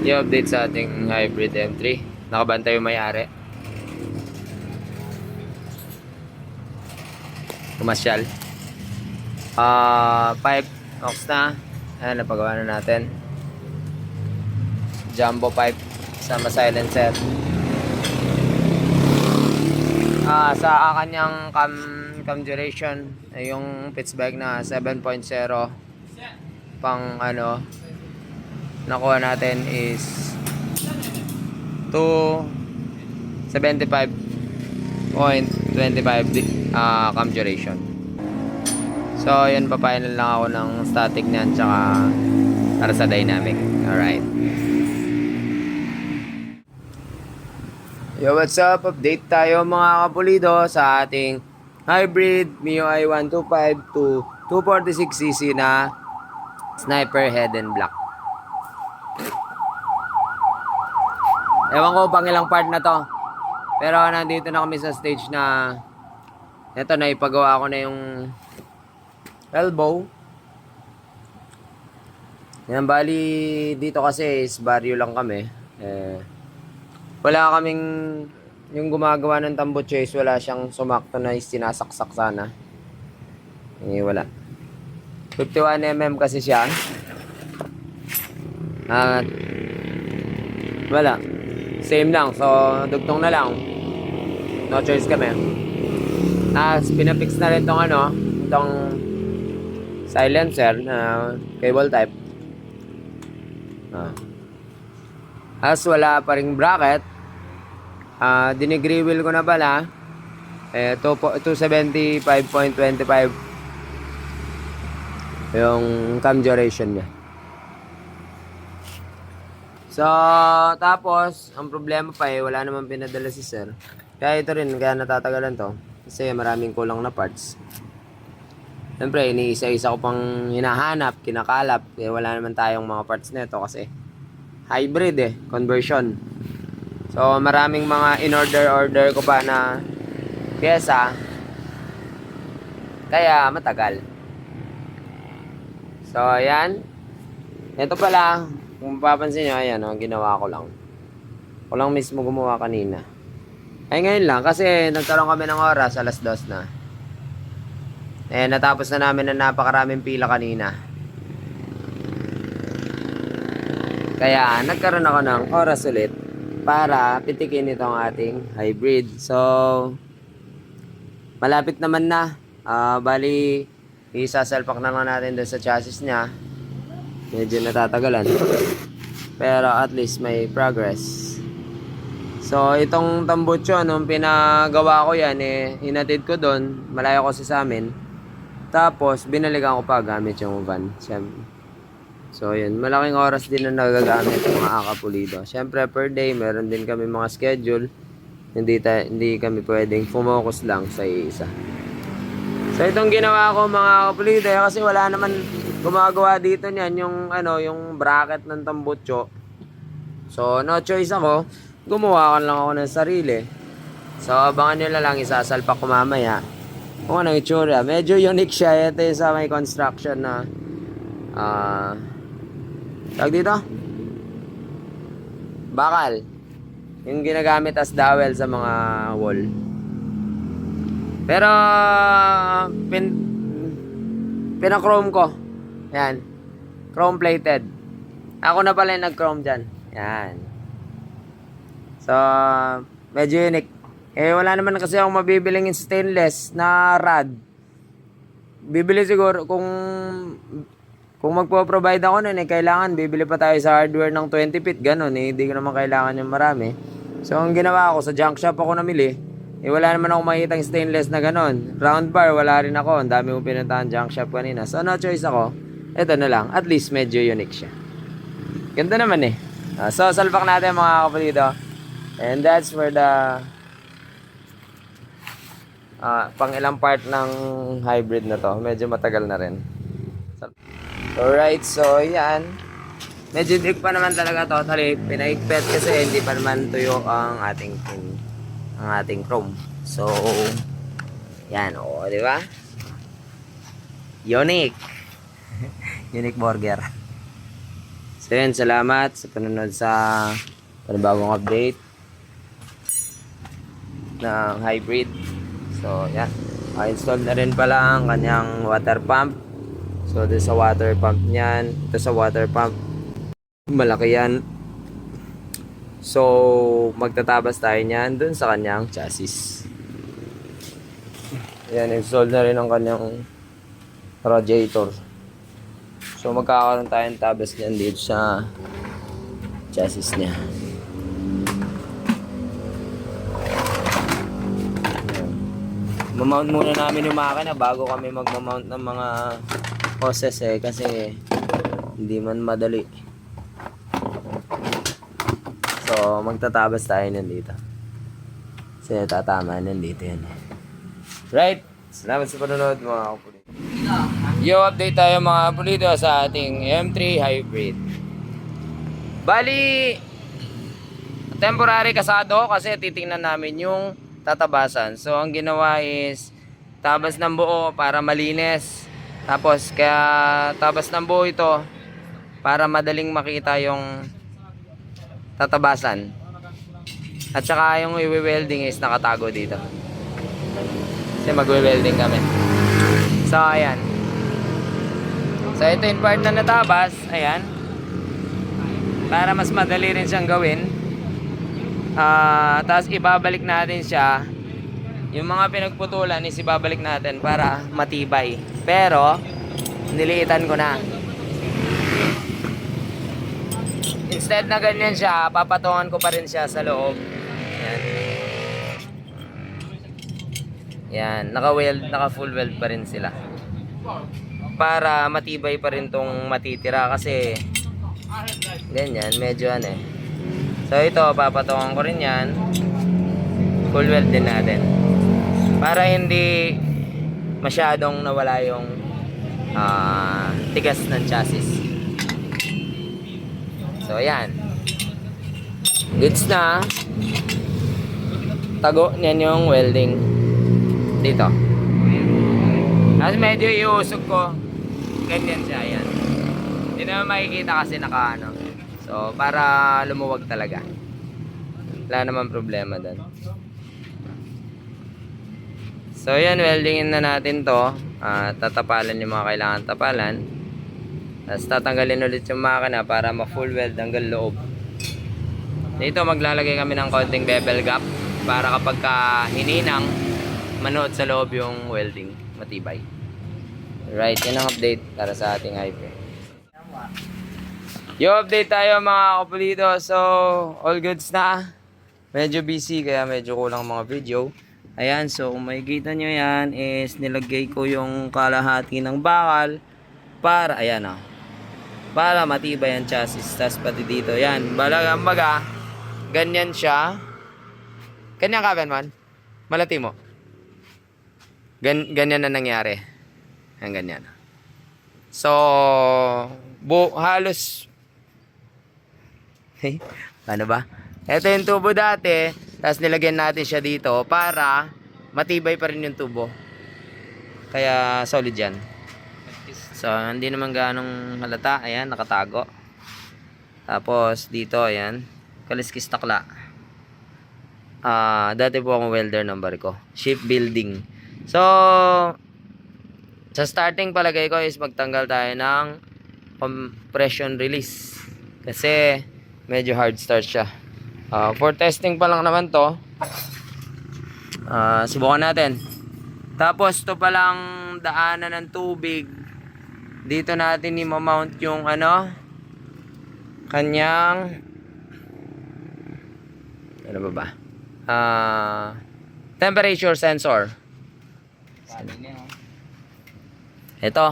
i-update sa ating hybrid M3. Nakabantay yung may-ari. Pumasyal. 5 ox na. Ayan, napagawa na natin. Jumbo pipe. Sama silencer. Sa kanyang cam duration, yung Pittsburgh na 7.0 pang nakuha natin is 275.25 cam duration. So yun, papainal lang ako ng static niyan tsaka para sa dynamic. Alright. Yo, what's up? Update tayo mga kapulido sa ating hybrid MIUI 125 to 246cc na Sniper Head and Block. Ewan ko pang ilang part na to, pero nandito na kami sa stage na eto, na ipagawa ko na yung elbow. Yan, bali dito kasi is barrio lang kami. Wala kaming yung gumagawa ng tambo chase, wala siyang sumakto na sinasaksak sana. Wala. 51mm kasi siya. At wala. Same lang. So, dugtong na lang. No choice kami. Pinafix na rin itong silencer na cable type. As wala pa ring bracket, dinigree wheel ko na pala. 275.25 yung cam duration niya. So, tapos, ang problema pa wala namang pinadala si sir. Kaya ito rin, kaya natatagalan to. Kasi maraming kulang na parts. Siyempre, iniisa-isa ko pang hinahanap, kinakalap. Wala naman tayong mga parts nito kasi hybrid conversion. So, maraming mga in-order ko pa na pyesa. Kaya, matagal. So, ayan. Ito pala, kung mapapansin nyo, ayan, ginawa ko lang. Ako lang mismo gumawa kanina. Ay, ngayon lang, kasi nagkaroon kami ng oras, 2:00 na. Natapos na namin na napakaraming pila kanina. Kaya, nagkaroon ako ng oras ulit para pitikin itong ating hybrid. So, malapit naman na. Bali, isasalpak na lang natin doon sa chassis niya. Medyo natatagalan. Pero at least may progress. So, itong tambucho, nung pinagawa ko yan, hinatid ko doon. Malayo kasi sa amin. Tapos, binalikan ko pa gamit yung van. So, yun. Malaking oras din na nagagamit mga kapulido. Siyempre, per day, meron din kami mga schedule. Hindi kami pwedeng focus lang sa isa. So, itong ginawa ko mga kapulido, kasi wala naman gumagawa dito niyan yung bracket ng tambucho. So, no choice ako. Gumawa lang ako ng sarili. So, abangan nyo lang, isasalpak ko mamaya kung anong itsura. Medyo unique siya. Ito yung sa may construction na tawag dito? Bakal. Yung ginagamit as dowel sa mga wall. Pero pinachrome ko. Yan. Chrome plated. Ako na pala yung nag-chrome dyan. Yan. So, medyo unique. Wala naman kasi akong mabibiling stainless na rod. Bibili siguro kung magpo-provide ako nun, kailangan bibili pa tayo sa hardware ng 20 feet, ganun. Hindi ko naman kailangan yung marami. So, ang ginawa ko, sa junk shop ako namili. Wala naman ako makitang stainless na ganun. Round bar, wala rin ako. Ang dami kong pinuntahan junk shop kanina. So, no choice ako. Ito na lang. At least, medyo unique siya. Ganda naman So, salpak natin mga kapatid. And that's for the pang ilang part ng hybrid na to. Medyo matagal na rin. Alright, so yan. Medyo dik pa naman talaga totally. Pinaigpet kasi hindi pa naman tuyo ang ating chrome. So, yan, di ba? Unique. Unique burger. So yun, salamat sa panonood sa panibagong update ng hybrid. So yan, install na rin pala ang kanyang water pump. So doon sa water pump niyan, ito sa water pump, malaki yan. So magtatabas tayo niyan doon sa kanyang chassis. Yan, install na rin ang kanyang radiator. So magkakaroon tayo ng tabas niyan dito sa chassis niya. Mamount muna namin yung makina bago kami magmamount ng mga hoses kasi hindi man madali. So magtatabas tayo nandito. Kasi tatama nandito yan. Right? Salamat sa panonood mga kapulito. Yo, update tayo mga kapulito sa ating M3 Hybrid. Bali, temporary kasado kasi titingnan namin yung tatabasan. So ang ginawa is tabas ng buo para malinis. Tapos kaya tabas ng buo ito para madaling makita yung tatabasan. At saka yung i-welding is nakatago dito. Kasi magwe-welding kami. So ayan. So ito yung part na natabas. Ayan. Para mas madali rin siyang gawin. Tapos ibabalik natin siya. Yung mga pinagputulan is ibabalik natin para matibay. Pero niliitan ko na. Instead na ganyan siya, papatungan ko pa rin siya sa loob. Yan. Yan, naka-weld, naka-full weld pa rin sila. Para matibay pa rin tong matitira kasi ganyan, medyo ano eh. So ito, papatungan ko rin yan. Full weld din natin. Para hindi masyadong nawala yung tigas ng chassis. So ayan. Goods na. Tago niyan yung welding dito. Tapos medyo iusog ko. Ganyan siya, ayan. Hindi naman makikita kasi naka ano. So para lumuwag talaga. Wala naman problema doon. So yan, weldingin na natin to. Tatapalan yung mga kailangan tapalan. Tapos tatanggalin ulit yung makina para ma-full weld hanggang loob. Dito maglalagay kami ng konting bevel gap para kapag hininang, manood sa loob yung welding. Matibay. Right, yun ang update para sa ating hyper. Yung update tayo mga kapulito. So, all goods na. Medyo busy kaya medyo kulang mga video. Ayan, so kung makikita nyo yan is nilagay ko yung kalahati ng bakal para, ayan o, para matibay ang chassis. Tas pati dito, yan, baga, ganyan siya. Ganyan ka, Benman? Malati mo. Ganyan na nangyari. Ang ganyan. So, halos, ano ba? Ito yung tubo dati, tapos nilagyan natin siya dito para matibay pa rin yung tubo. Kaya solid yan. So, hindi naman ganong halata. Ayan, nakatago. Tapos, dito, ayan. Kaliskis takla. Dati po akong welder ng barko. Shipbuilding. So, sa starting palagay ko is magtanggal tayo ng compression release. Kasi, medyo hard start siya. For testing pa lang naman to. Subukan natin. Tapos to palang daanan ng tubig. Dito natin i-mount yung ano, kanyang ano ba? Temperature sensor. Ito.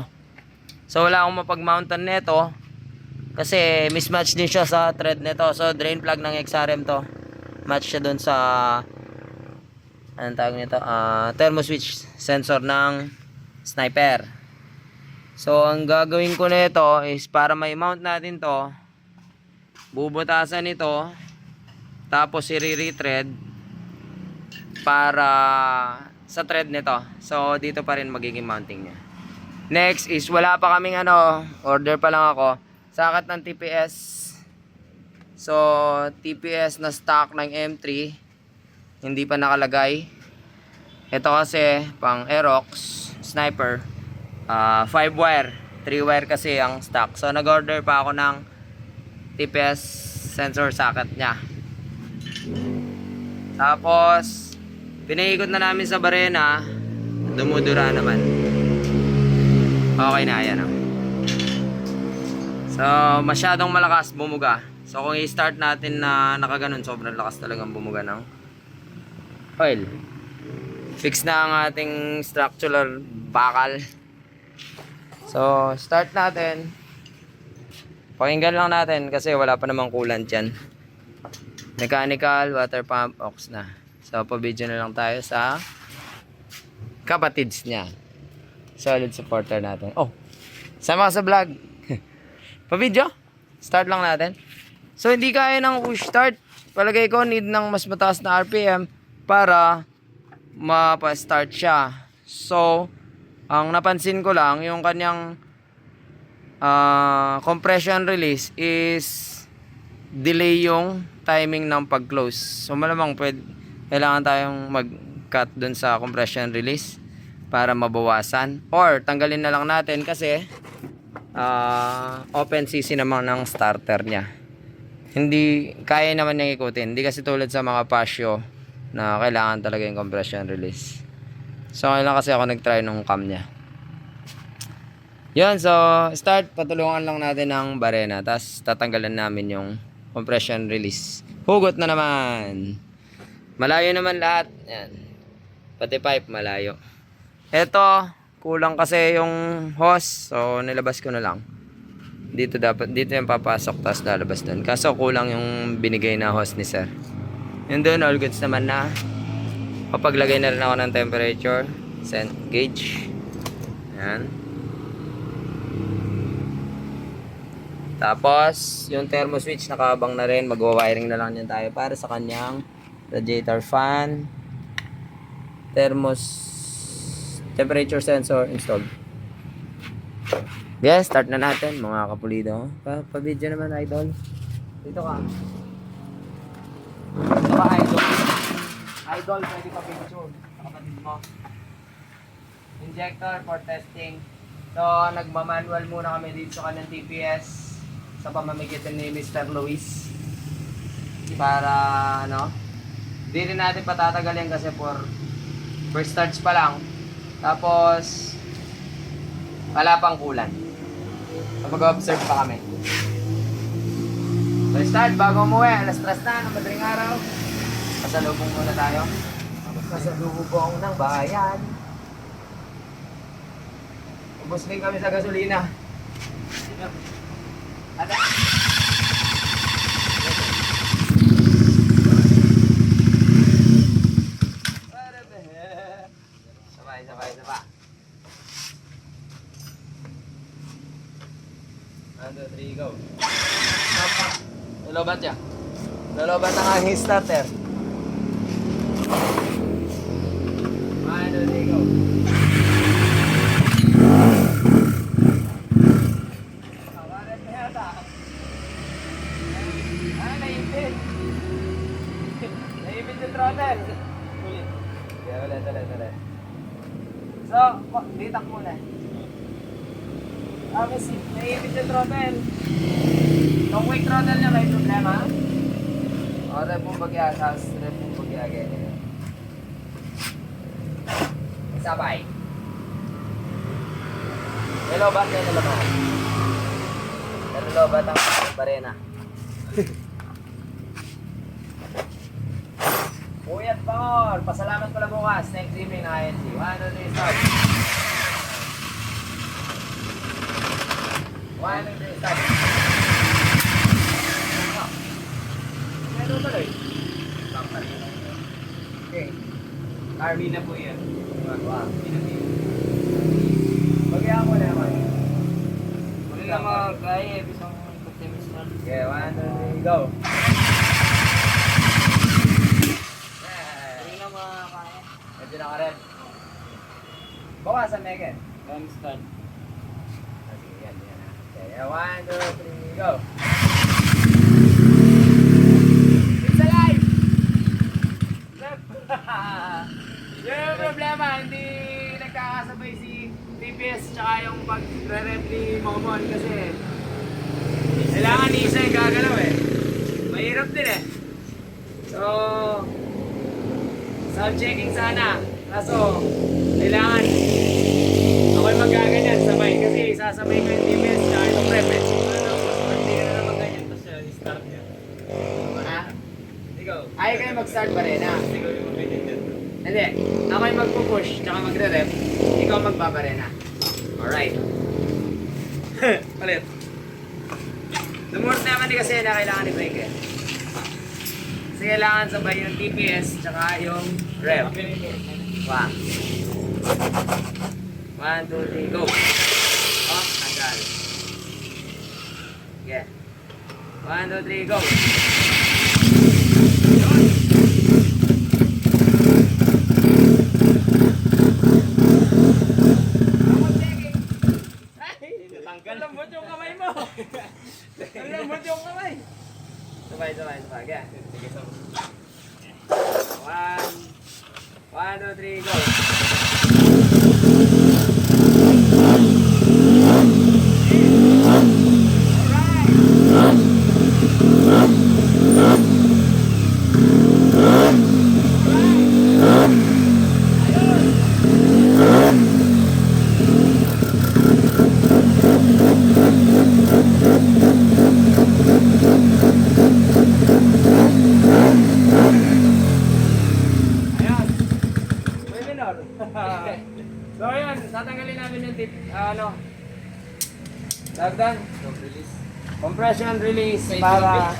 So wala akong mapag-mountan nito. Kasi mismatch din siya sa thread nito. So drain plug ng XRM to. Match siya dun sa anong tawag nito? Thermo switch sensor ng Sniper. So ang gagawin ko nito is para may mount natin to, bubutasan ito, tapos i-re-thread para sa thread nito. So dito pa rin magiging mounting niya. Next is wala pa kaming ano, order pa lang ako Sakat ng TPS. So, TPS na stock ng M3. Hindi pa nakalagay. Ito kasi pang Aerox Sniper. 5 wire. 3 wire kasi ang stock. So, nag-order pa ako ng TPS sensor socket niya. Tapos, pinaikot na namin sa barena. Dumudura naman. Okay na, yan. So, masyadong malakas bumuga. So, kung i-start natin na nakaganon, sobrang lakas talagang bumuga ng oil. Fix na ang ating structural bakal. So, start natin. Pakinggan lang natin kasi wala pa namang coolant yan. Mechanical, water pump, aux na. So, pa-video na lang tayo sa kapatids niya. Solid supporter natin. Oh, sama ka sa vlog. Pa-video? Start lang natin. So, hindi kaya ng push start. Palagay ko, need ng mas mataas na RPM para mapa-start siya. So, ang napansin ko lang, yung kanyang compression release is delay yung timing ng pag-close. So, malamang kailangan tayong mag-cut dun sa compression release para mabawasan. Or, tanggalin na lang natin kasi open CC naman ng starter niya. Hindi, kaya naman niyang ikutin. Hindi kasi tulad sa mga Pasio na kailangan talaga yung compression release. So, kailangan kasi ako nag-try nung cam niya. Yun, so, start. Patulungan lang natin ng barena. Tapos, tatanggalan namin yung compression release. Hugot na naman. Malayo naman lahat. Yan. Pati pipe, malayo. Ito, kulang kasi yung hose. So, nilabas ko na lang. Dito yung papasok. Tapos, lalabas doon. Kaso, kulang yung binigay na hose ni sir. Yun doon, all goods naman na. Kapaglagay na rin ako ng temperature gauge. Yan. Tapos, yung thermo switch nakabang na rin. Magwa-wiring na lang yan tayo para sa kanyang radiator fan. Temperature sensor installed. Yes, start na natin mga kapulido. Pa-video naman, idol. Dito ka. Dito ka, idol. Idol, pwede pa picture. Kapatid mo. Injector for testing. So, nagmamanual muna kami dito sa kanyang TPS sa pamamagitan ni Mr. Luis. Para, hindi rin natin patatagal yan kasi for first starts pa lang. Tapos, wala pang kulan. So, mag-observe pa kami. So, start bago umuwi. Alas 3 na, ng madaling araw. Pasalubong muna tayo. Pasalubong ng bayan. Ubus din kami sa gasolina. Ada. Sabay. 1, 2, 3, go. Lolobat siya. Lolobat ang aking starter. 1, 2, 3, go. Naipit yung throttle. Ulit. So, ditak muna. Kasi naipit yung throttle. Yung quick throttle niya may problema. O, repong bagya. Ganyan. Sabay. Nilobat na naman. Nilobat ang barena. Puyat Bangor, pasalamat pala bukas. Next evening na INC. 1, 2, 3, start. 1, 2, 3, start. Meron ba rin? Okay. RV na po yan. Wow. Bagyan mo naman. Hindi na mag-kaya. Bisang pagtimis. Okay, 1, 2, 3, go. Medyo naka-red. Bawasan, Megan. Start. Sige, yan. Okay, 1, 2, 3, go! It's alive! Rep! Yung problema, hindi nagkakasabay si TPS tsaka yung pag-re-rep ni Momon kasi kailangan ni isa yung gagalaw eh. Mahirap din eh. So, sound checking sana. Kaso, kailangan ako'y magaganyan sabay kasi sasabay ko yung TPS tsaka yung rep eh. Hindi ka na naman ganyan. Tapos yun, start niya. Ha? Ikaw. Ayaw kayo mag-start pa rin ha? Ikaw yung ganyan dyan. Hindi. Ako'y magpupush tsaka magre-rep. Ikaw magbabarena. Alright. Palit. Lumurot naman din kasi na kailangan i-break eh. Kasi kailangan sabay yung TPS tsaka yung rep. 1, 2, 3, go! Oh, tanggal. Yeah. 1, 2, 3, go! Yun! Ako checking! Ay! Tanggal! Lambot yung kamay mo! Lambot yung kamay! Sabay. Yeah. Sige, so. 1, 2, 3, go! So yun, tatanggalin namin yung lagdan. Compression release para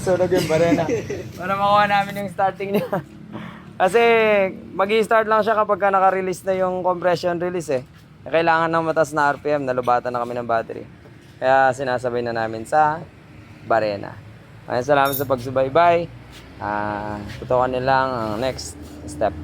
sunog yung barena. Para makuha namin yung starting niya. Kasi mag-i-start lang siya kapag naka-release na yung compression release eh. Kailangan ng mataas na RPM, nalubatan na kami ng battery. Kaya sinasabay na namin sa barena. Maraming salamat sa pagsubaybay. Tutukan nilang ang next step.